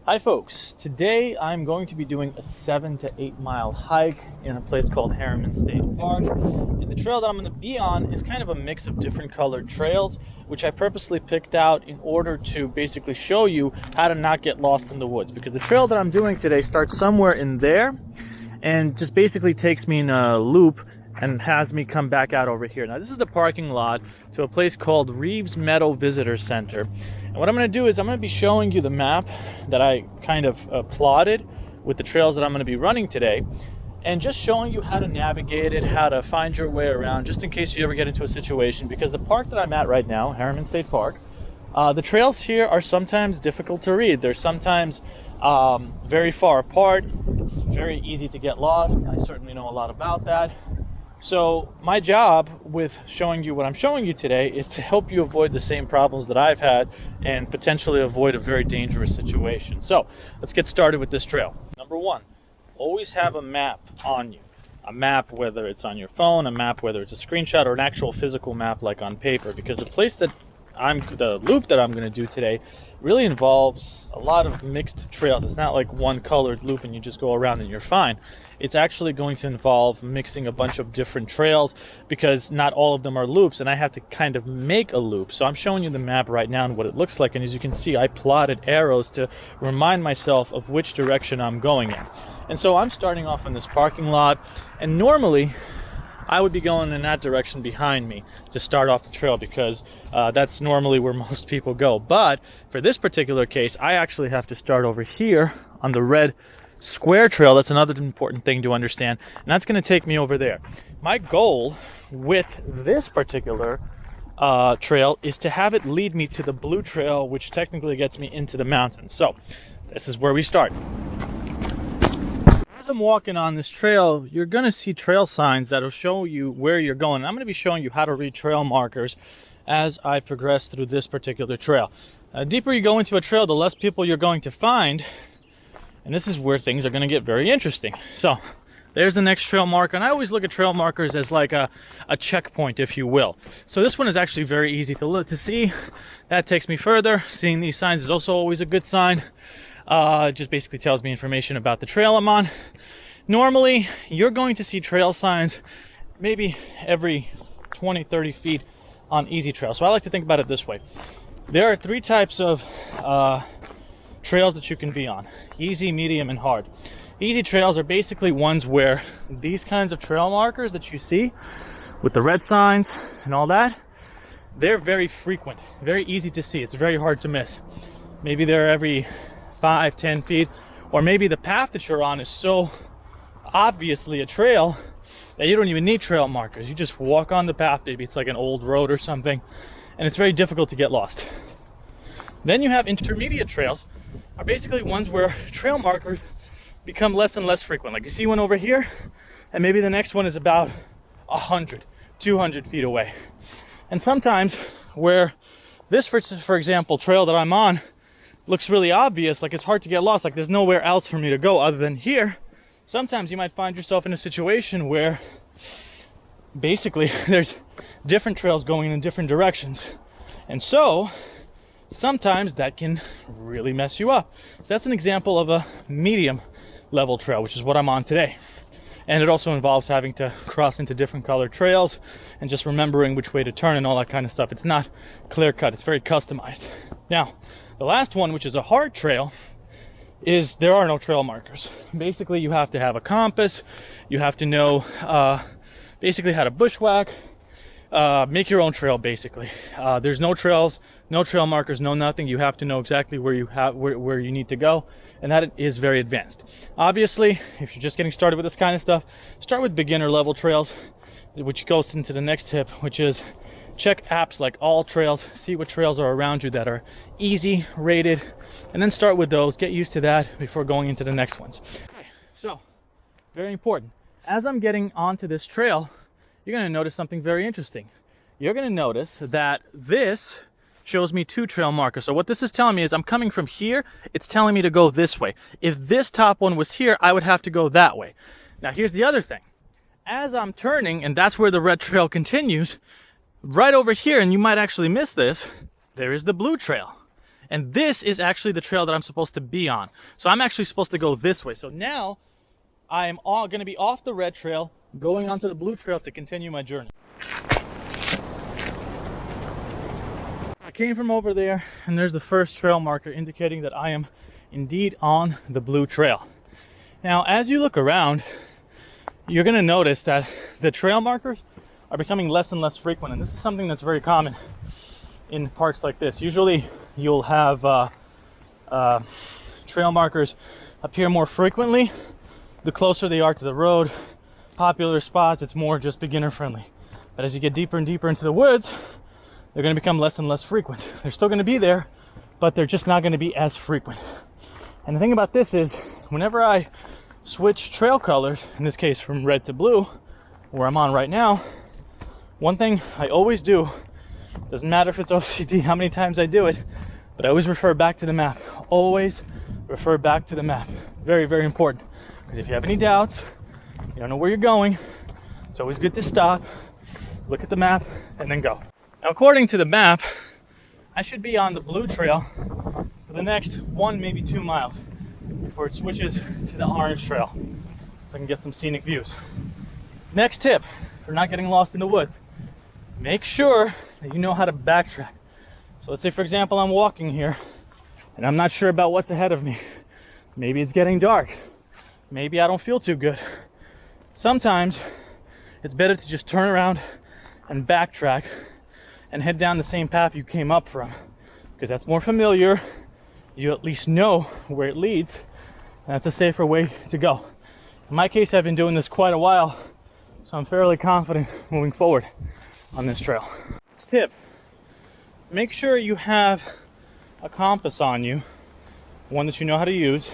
Hi folks, today I'm going to be doing a 7 to 8 mile hike in a place called Harriman State Park. And the trail that I'm going to be on is kind of a mix of different colored trails, which I purposely picked out in order to basically show you how to not get lost in the woods. Because the trail that I'm doing today starts somewhere in there and just basically takes me in a loop and has me come back out over here. Now this is the parking lot to a place called Reeves Meadow Visitor Center. And what I'm going to do is I'm going to be showing you the map that I kind of plotted with the trails that I'm going to be running today, and just showing you how to navigate it, how to find your way around, just in case you ever get into a situation. Because the park that I'm at right now, Harriman State Park, the trails here are sometimes difficult to read. They're sometimes very far apart. It's very easy to get lost. I certainly know a lot about that. So my job with showing you what I'm showing you today is to help you avoid the same problems that I've had and potentially avoid a very dangerous situation. So let's get started with this trail. Number one, always have a map on you. A map, whether it's on your phone, a map, whether it's a screenshot or an actual physical map like on paper, because the loop that I'm going to do today really involves a lot of mixed trails. It's not like one colored loop and you just go around and you're fine. It's actually going to involve mixing a bunch of different trails because not all of them are loops, and I have to kind of make a loop. So I'm showing you the map right now and what it looks like, and as you can see, I plotted arrows to remind myself of which direction I'm going in. And so I'm starting off in this parking lot, and normally I would be going in that direction behind me to start off the trail because that's normally where most people go. But for this particular case, I actually have to start over here on the red square trail. That's another important thing to understand, and that's going to take me over there. My goal with this particular trail is to have it lead me to the blue trail, which technically gets me into the mountains. So this is where we start. As I'm walking on this trail, you're going to see trail signs that'll show you where you're going. I'm going to be showing you how to read trail markers as I progress through this particular trail. The deeper you go into a trail, the less people you're going to find, and this is where things are going to get very interesting. So there's the next trail marker, and I always look at trail markers as like a checkpoint, if you will. So this one is actually very easy to see. That takes me further. Seeing these signs is also always a good sign. It just basically tells me information about the trail I'm on. Normally, you're going to see trail signs maybe every 20, 30 feet on easy trails. So I like to think about it this way. There are three types of trails that you can be on: easy, medium, and hard. Easy trails are basically ones where these kinds of trail markers that you see with the red signs and all that, they're very frequent, very easy to see. It's very hard to miss. Maybe they're every 5, 10 feet, or maybe the path that you're on is so obviously a trail that you don't even need trail markers. You just walk on the path. Maybe it's like an old road or something, and it's very difficult to get lost. Then you have intermediate trails, are basically ones where trail markers become less and less frequent. Like you see one over here, and maybe the next one is about 100, 200 feet away. And sometimes where this, for example, trail that I'm on looks really obvious, like it's hard to get lost, like there's nowhere else for me to go other than here, sometimes you might find yourself in a situation where basically there's different trails going in different directions. And so sometimes that can really mess you up. So that's an example of a medium level trail, which is what I'm on today. And it also involves having to cross into different colored trails and just remembering which way to turn and all that kind of stuff. It's not clear cut, it's very customized. Now, the last one, which is a hard trail, is there are no trail markers. Basically, you have to have a compass. You have to know basically how to bushwhack, make your own trail, basically. There's no trails, no trail markers, no nothing. You have to know exactly where you need to go, and that is very advanced. Obviously, if you're just getting started with this kind of stuff, start with beginner level trails, which goes into the next tip, which is check apps like All Trails, see what trails are around you that are easy rated, and then start with those. Get used to that before going into the next ones. So, very important. As I'm getting onto this trail, you're going to notice something very interesting. You're going to notice that this shows me two trail markers. So what this is telling me is I'm coming from here. It's telling me to go this way. If this top one was here, I would have to go that way. Now, here's the other thing. As I'm turning, and that's where the red trail continues, right over here, and you might actually miss this, there is the blue trail. And this is actually the trail that I'm supposed to be on. So I'm actually supposed to go this way. So now I am all going to be off the red trail, going onto the blue trail to continue my journey. I came from over there, and there's the first trail marker indicating that I am indeed on the blue trail. Now, as you look around, you're going to notice that the trail markers are becoming less and less frequent, and this is something that's very common in parks like this. Usually you'll have trail markers appear more frequently the closer they are to the road. Popular spots, it's more just beginner friendly. But as you get deeper and deeper into the woods, they're going to become less and less frequent. They're still going to be there, but they're just not going to be as frequent. And the thing about this is, whenever I switch trail colors, in this case from red to blue, where I'm on right now, one thing I always do, doesn't matter if it's OCD, how many times I do it, but I always refer back to the map. Always refer back to the map. Very, very important. Because if you have any doubts, you don't know where you're going, it's always good to stop, look at the map, and then go. Now, according to the map, I should be on the blue trail for the next 1, maybe 2 miles before it switches to the orange trail, so I can get some scenic views. Next tip for not getting lost in the woods: make sure that you know how to backtrack. So let's say, for example, I'm walking here and I'm not sure about what's ahead of me. Maybe it's getting dark. Maybe I don't feel too good. Sometimes it's better to just turn around and backtrack and head down the same path you came up from, because that's more familiar. You at least know where it leads, and that's a safer way to go. In my case, I've been doing this quite a while, so I'm fairly confident moving forward on this trail. Next tip: make sure you have a compass on you, one that you know how to use.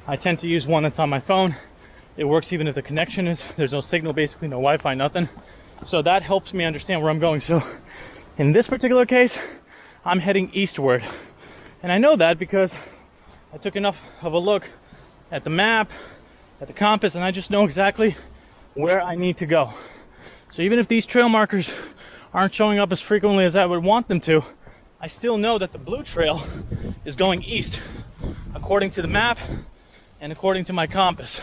I tend to use one that's on my phone. It works even if the connection there's no signal, basically no Wi-Fi, nothing. So that helps me understand where I'm going. So in this particular case, I'm heading eastward. And I know that because I took enough of a look at the map, at the compass, and I just know exactly where I need to go. So even if these trail markers aren't showing up as frequently as I would want them to, I still know that the blue trail is going east according to the map and according to my compass.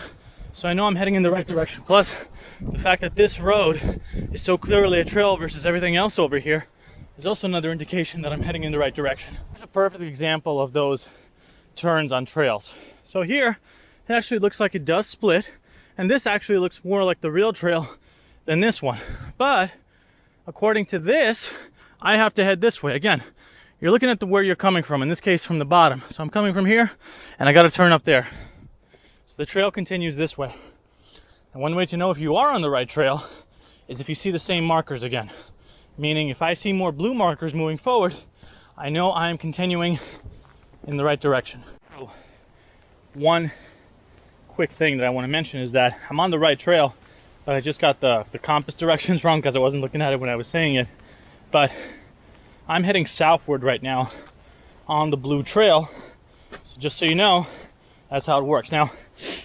So I know I'm heading in the right direction. Plus, the fact that this road is so clearly a trail versus everything else over here is also another indication that I'm heading in the right direction. Here's a perfect example of those turns on trails. So here, it actually looks like it does split, and this actually looks more like the real trail than this one. But according to this, I have to head this way. Again, you're looking at where you're coming from, in this case from the bottom. So I'm coming from here, and I got to turn up there. So the trail continues this way. And one way to know if you are on the right trail is if you see the same markers again. Meaning, if I see more blue markers moving forward, I know I am continuing in the right direction. So, one quick thing that I want to mention is that I'm on the right trail, but I just got the compass directions wrong because I wasn't looking at it when I was saying it. But I'm heading southward right now on the blue trail. So just so you know, that's how it works. Now,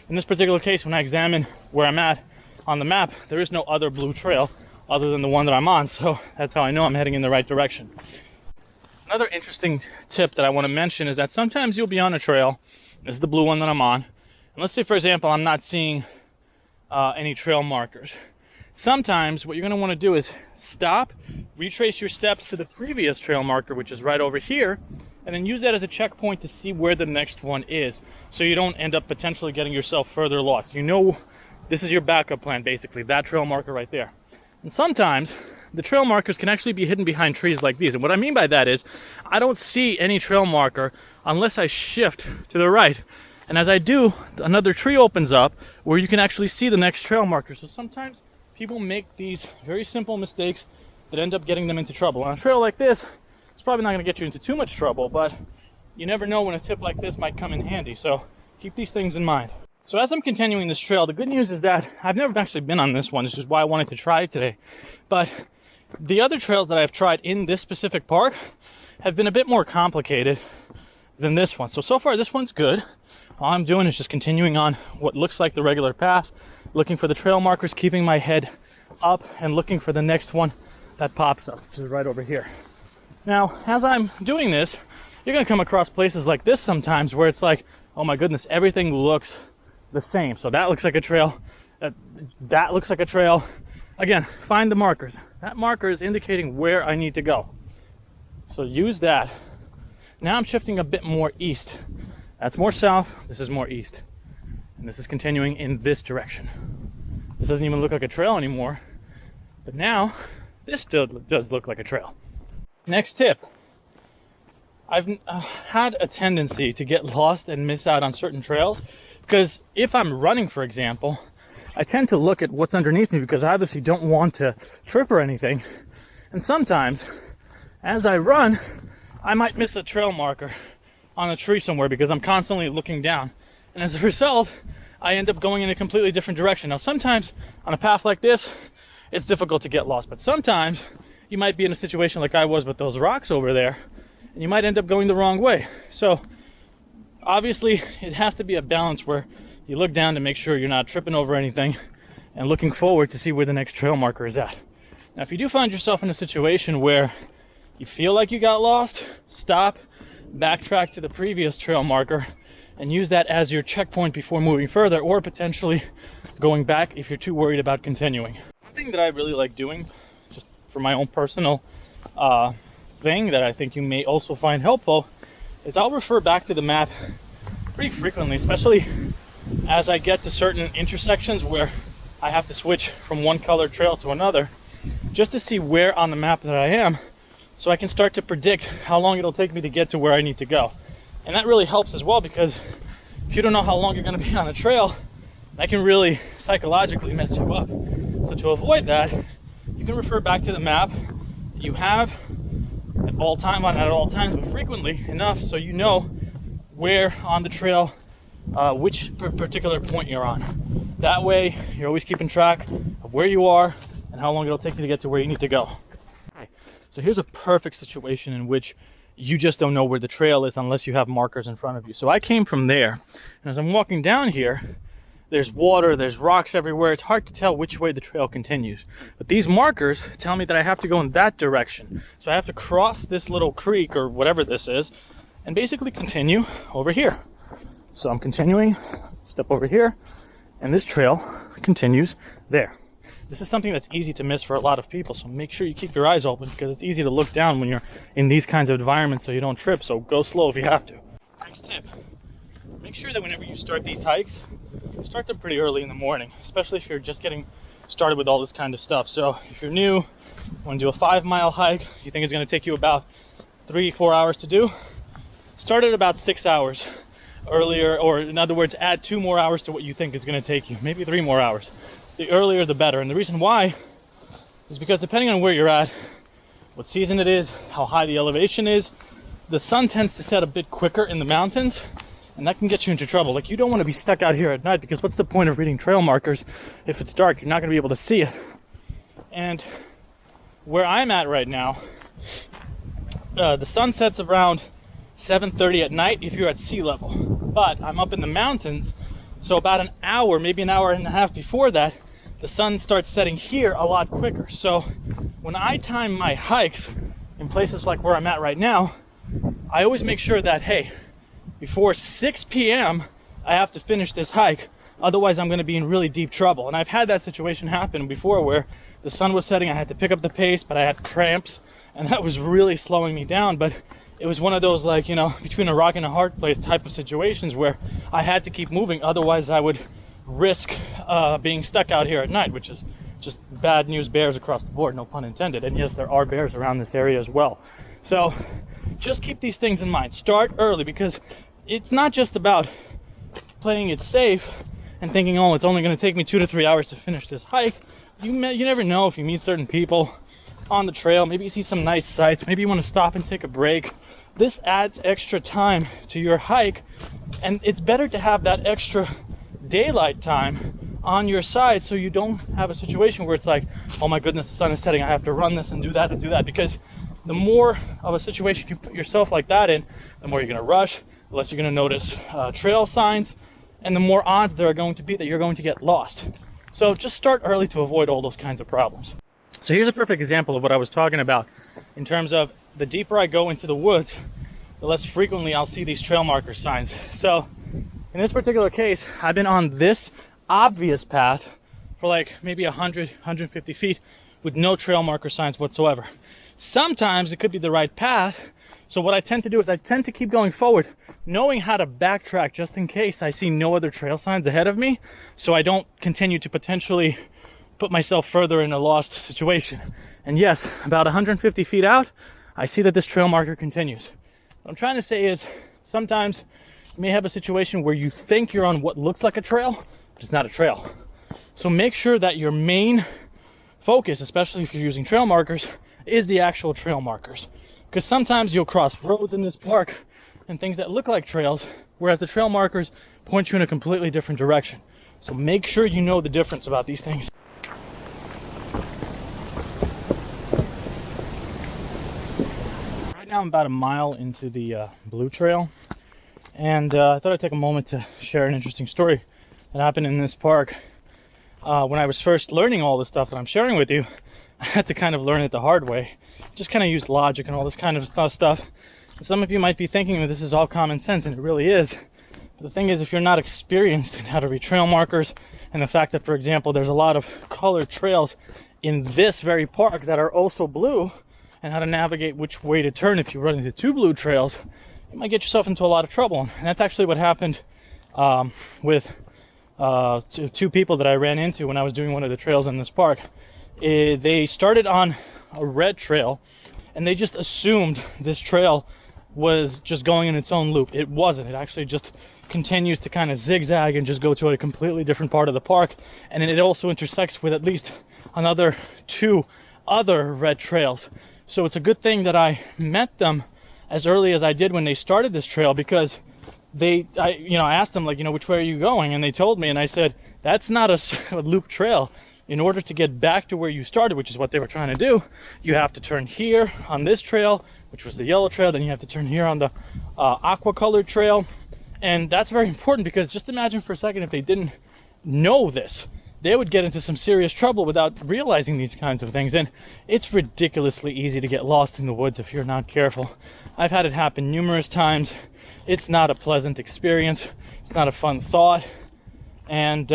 in this particular case, when I examine where I'm at on the map, there is no other blue trail other than the one that I'm on, so that's how I know I'm heading in the right direction. Another interesting tip that I want to mention is that sometimes you'll be on a trail. This is the blue one that I'm on, and let's say, for example, I'm not seeing any trail markers. Sometimes what you're going to want to do is stop, retrace your steps to the previous trail marker, which is right over here, and then use that as a checkpoint to see where the next one is, so you don't end up potentially getting yourself further lost. You know, this is your backup plan, basically, that trail marker right there. And sometimes the trail markers can actually be hidden behind trees like these. And what I mean by that is, I don't see any trail marker unless I shift to the right. And as I do, another tree opens up where you can actually see the next trail marker. So sometimes people make these very simple mistakes that end up getting them into trouble. On a trail like this, it's probably not going to get you into too much trouble, but you never know when a tip like this might come in handy. So keep these things in mind. So as I'm continuing this trail, the good news is that I've never actually been on this one. This is why I wanted to try it today. But the other trails that I've tried in this specific park have been a bit more complicated than this one. So far this one's good. All I'm doing is just continuing on what looks like the regular path, looking for the trail markers, keeping my head up, and looking for the next one that pops up, which is right over here. Now, as I'm doing this, you're going to come across places like this sometimes where it's like, oh my goodness, everything looks the same. So that looks like a trail. That looks like a trail. Again, find the markers. That marker is indicating where I need to go. So use that. Now I'm shifting a bit more east. That's more south. This is more east. And this is continuing in this direction. This doesn't even look like a trail anymore. But now, this still does look like a trail. Next tip. I've had a tendency to get lost and miss out on certain trails because if I'm running, for example, I tend to look at what's underneath me because I obviously don't want to trip or anything. And sometimes, as I run, I might miss a trail marker on a tree somewhere because I'm constantly looking down. And as a result, I end up going in a completely different direction. Now, sometimes on a path like this, it's difficult to get lost. But sometimes you might be in a situation like I was with those rocks over there, and you might end up going the wrong way. So obviously, it has to be a balance where you look down to make sure you're not tripping over anything and looking forward to see where the next trail marker is at. Now, if you do find yourself in a situation where you feel like you got lost, stop, backtrack to the previous trail marker, and use that as your checkpoint before moving further, or potentially going back if you're too worried about continuing. One thing that I really like doing, just for my own personal thing that I think you may also find helpful, is I'll refer back to the map pretty frequently, especially as I get to certain intersections where I have to switch from one colored trail to another, just to see where on the map that I am, so I can start to predict how long it'll take me to get to where I need to go. And that really helps as well, because if you don't know how long you're going to be on a trail, that can really psychologically mess you up. So to avoid that, you can refer back to the map that you have at all times, but frequently enough so you know where on the trail, which particular point you're on. That way, you're always keeping track of where you are and how long it'll take you to get to where you need to go. Okay. So here's a perfect situation in which you just don't know where the trail is unless you have markers in front of you. So I came from there, and as I'm walking down here, there's water, there's rocks everywhere. It's hard to tell which way the trail continues. But these markers tell me that I have to go in that direction. So I have to cross this little creek or whatever this is and basically continue over here. So I'm continuing, step over here, and this trail continues there. This is something that's easy to miss for a lot of people, so make sure you keep your eyes open because it's easy to look down when you're in these kinds of environments so you don't trip, so go slow if you have to. Next tip, make sure that whenever you start these hikes, you start them pretty early in the morning, especially if you're just getting started with all this kind of stuff. So if you're new, want to do a 5-mile hike, you think it's going to take you about 3-4 hours to do, start at about 6 hours earlier, or in other words, add 2 more hours to what you think it's going to take you, maybe 3 more hours. The earlier the better, and the reason why is because depending on where you're at, what season it is, how high the elevation is, the sun tends to set a bit quicker in the mountains, and that can get you into trouble. Like, you don't want to be stuck out here at night, because what's the point of reading trail markers if it's dark? You're not going to be able to see it. And where I'm at right now, the sun sets around 7:30 at night if you're at sea level, but I'm up in the mountains, so about an hour, maybe an hour and a half before that, the sun starts setting here a lot quicker. So when I time my hikes in places like where I'm at right now, I always make sure that, hey, before 6 p.m. I have to finish this hike, otherwise I'm going to be in really deep trouble. And I've had that situation happen before where the sun was setting, I had to pick up the pace, but I had cramps, and that was really slowing me down. But it was one of those, like, you know, between a rock and a hard place type of situations where I had to keep moving, otherwise I would risk being stuck out here at night, which is just bad news bears across the board, no pun intended. And yes, there are bears around this area as well. So just keep these things in mind. Start early, because it's not just about playing it safe and thinking, oh, it's only going to take me 2 to 3 hours to finish this hike. You never know if you meet certain people on the trail. Maybe you see some nice sights. Maybe you want to stop and take a break. This adds extra time to your hike, and it's better to have that extra daylight time on your side so you don't have a situation where it's like, oh my goodness, the sun is setting, I have to run this and do that and do that. Because the more of a situation you put yourself like that in, the more you're going to rush, the less you're going to notice trail signs, and the more odds there are going to be that you're going to get lost. So just start early to avoid all those kinds of problems. So here's a perfect example of what I was talking about in terms of the deeper I go into the woods, the less frequently I'll see these trail marker signs. So in this particular case, I've been on this obvious path for like maybe 100, 150 feet with no trail marker signs whatsoever. Sometimes it could be the right path. So what I tend to do is I tend to keep going forward, knowing how to backtrack just in case I see no other trail signs ahead of me, so I don't continue to potentially put myself further in a lost situation. And yes, about 150 feet out, I see that this trail marker continues. What I'm trying to say is sometimes you may have a situation where you think you're on what looks like a trail, but it's not a trail. So make sure that your main focus, especially if you're using trail markers, is the actual trail markers. Because sometimes you'll cross roads in this park and things that look like trails, whereas the trail markers point you in a completely different direction. So make sure you know the difference about these things. Right now I'm about a mile into the blue trail, and I thought I'd take a moment to share an interesting story that happened in this park. When I was first learning all this stuff that I'm sharing with you, I had to kind of learn it the hard way. Just kind of use logic and all this kind of stuff. And some of you might be thinking that this is all common sense, and it really is. But the thing is, if you're not experienced in how to read trail markers, and the fact that, for example, there's a lot of colored trails in this very park that are also blue, and how to navigate which way to turn if you run into two blue trails, you might get yourself into a lot of trouble. And that's actually what happened with two people that I ran into when I was doing one of the trails in this park. They started on a red trail, and they just assumed this trail was just going in its own loop. It wasn't. It actually just continues to kind of zigzag and just go to a completely different part of the park, and it also intersects with at least another 2 other red trails. So it's a good thing that I met them as early as I did when they started this trail, because I asked them, like, which way are you going? And they told me, and I said, that's not a loop trail. In order to get back to where you started, which is what they were trying to do, you have to turn here on this trail, which was the yellow trail, then you have to turn here on the aqua colored trail. And that's very important, because just imagine for a second if they didn't know this, they would get into some serious trouble without realizing these kinds of things. And it's ridiculously easy to get lost in the woods if you're not careful. I've had it happen numerous times. It's not a pleasant experience. It's not a fun thought. And,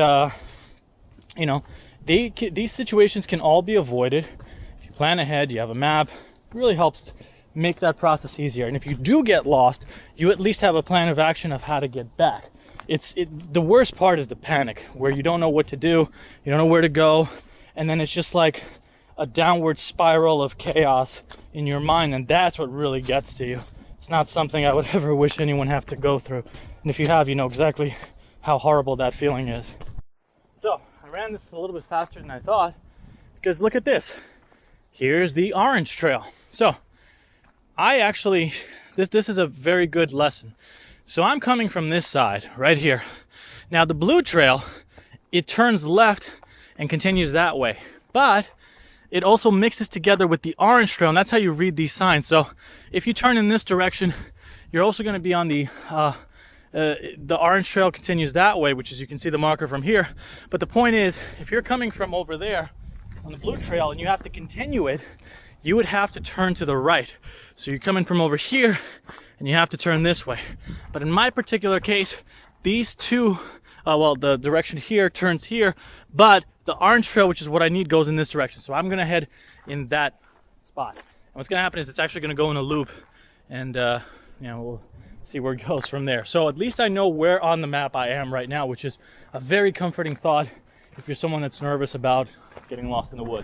these situations can all be avoided if you plan ahead, you have a map. It really helps make that process easier. And if you do get lost, you at least have a plan of action of how to get back. The worst part is the panic, where you don't know what to do, you don't know where to go, and then it's just like a downward spiral of chaos in your mind, and that's what really gets to you. It's not something I would ever wish anyone have to go through. And if you have, you know exactly how horrible that feeling is. So I ran this a little bit faster than I thought, because look at this. Here's the orange trail. So I actually, this is a very good lesson. So I'm coming from this side right here. Now the blue trail, it turns left and continues that way, but it also mixes together with the orange trail, and that's how you read these signs. So if you turn in this direction, you're also going to be on the orange trail continues that way, which is, you can see the marker from here. But the point is, if you're coming from over there on the blue trail and you have to continue it, you would have to turn to the right. So you're coming from over here and you have to turn this way. But in my particular case, these two, the direction here turns here, but the orange trail, which is what I need, goes in this direction. So I'm going to head in that spot. And what's going to happen is it's actually going to go in a loop, and we'll see where it goes from there. So at least I know where on the map I am right now, which is a very comforting thought if you're someone that's nervous about getting lost in the woods.